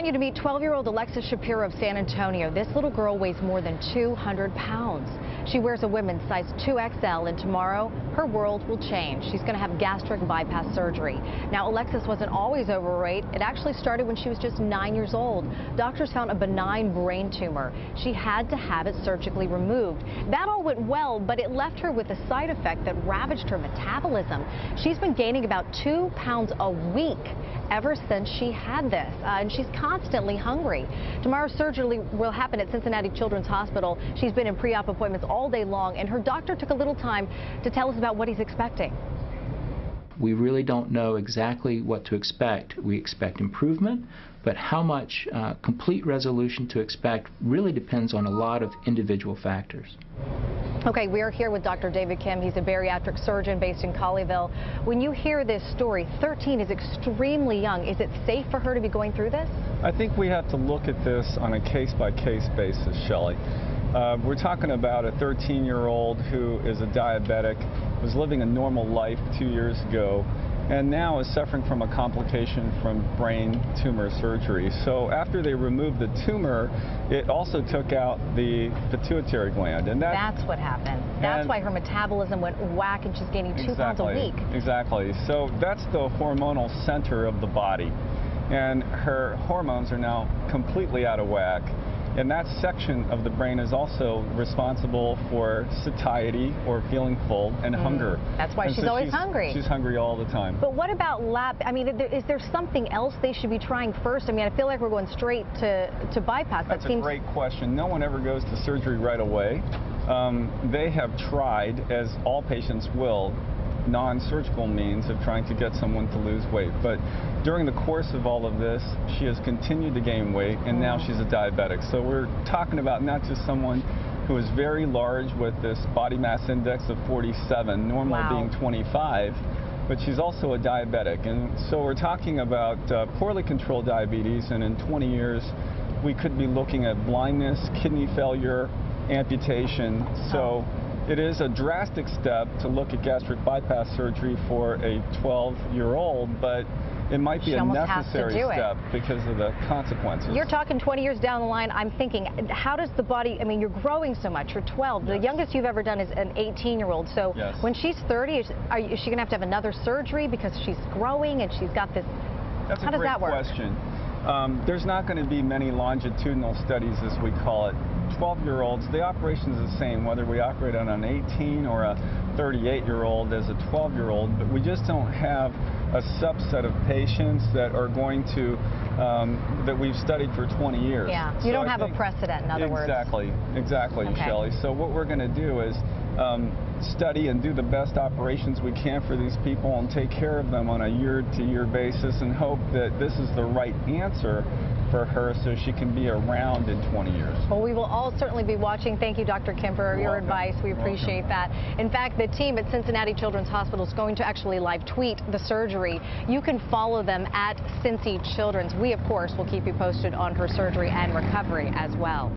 want you to meet 12-year-old Alexis Shapiro of San Antonio. This little girl weighs more than 200 pounds. She wears a women's size 2XL, and tomorrow her world will change. She's going to have gastric bypass surgery. Now, Alexis wasn't always overweight. It actually started when she was just 9 years old. Doctors found a benign brain tumor. She had to have it surgically removed. That all went well, but it left her with a side effect that ravaged her metabolism. She's been gaining about 2 pounds a week ever since she had this, and she's constantly hungry. Tomorrow's surgery will happen at Cincinnati Children's Hospital. She's been in pre-op appointments all day long, and her doctor took a little time to tell us about what he's expecting. We really don't know exactly what to expect. We expect improvement, but how much complete resolution to expect really depends on a lot of individual factors. Okay, we are here with Dr. David Kim. He's a bariatric surgeon based in Colleyville. When you hear this story, 13 is extremely young. Is it safe for her to be going through this? I think we have to look at this on a case-by-case basis, Shelley. We're talking about a 13-year-old who is a diabetic, was living a normal life 2 years ago, and now is suffering from a complication from brain tumor surgery. So after they removed the tumor, it also took out the pituitary gland. And that's what happened. That's why her metabolism went whack and she's gaining 2 pounds a week. Exactly. So that's the hormonal center of the body. And her hormones are now completely out of whack. And that section of the brain is also responsible for satiety, or feeling full, and hunger. That's why she's always hungry. She's hungry all the time. But what about I mean, is there something else they should be trying first? I mean, I feel like we're going straight to bypass. That's a great question. No one ever goes to surgery right away. They have tried, as all patients will, non-surgical means of trying to get someone to lose weight. But during the course of all of this, she has continued to gain weight, and now she's a diabetic. So we're talking about not just someone who is very large with this body mass index of 47, normal being 25, but she's also a diabetic. And so we're talking about poorly controlled diabetes, and in 20 years we could be looking at blindness, kidney failure, amputation. So it is a drastic step to look at gastric bypass surgery for a 12-year-old, but it might be a necessary step because of the consequences. You're talking 20 years down the line. I'm thinking, how does the body, I mean, you're growing so much. You're 12. The youngest you've ever done is an 18-year-old. So when she's 30, is she going to have another surgery because she's growing and she's got this? That's how does that work? That's a great question. There's not going to be many longitudinal studies, as we call it. 12-year-olds, the operation is the same, whether we operate on an 18 or a 38-year-old as a 12-year-old, but we just don't have a subset of patients that are going to, that we've studied for 20 years. Yeah, you don't have a precedent, in other words. Exactly, Shelley. So what we're going to do is study and do the best operations we can for these people and take care of them on a year-to-year basis and hope that this is the right answer for her so she can be around in 20 years. Well, we will all certainly be watching. Thank you, Dr. Kim, for your advice. We appreciate that. In fact, the team at Cincinnati Children's Hospital is going to actually live tweet the surgery. You can follow them at Cincy Children's. We, of course, will keep you posted on her surgery and recovery as well.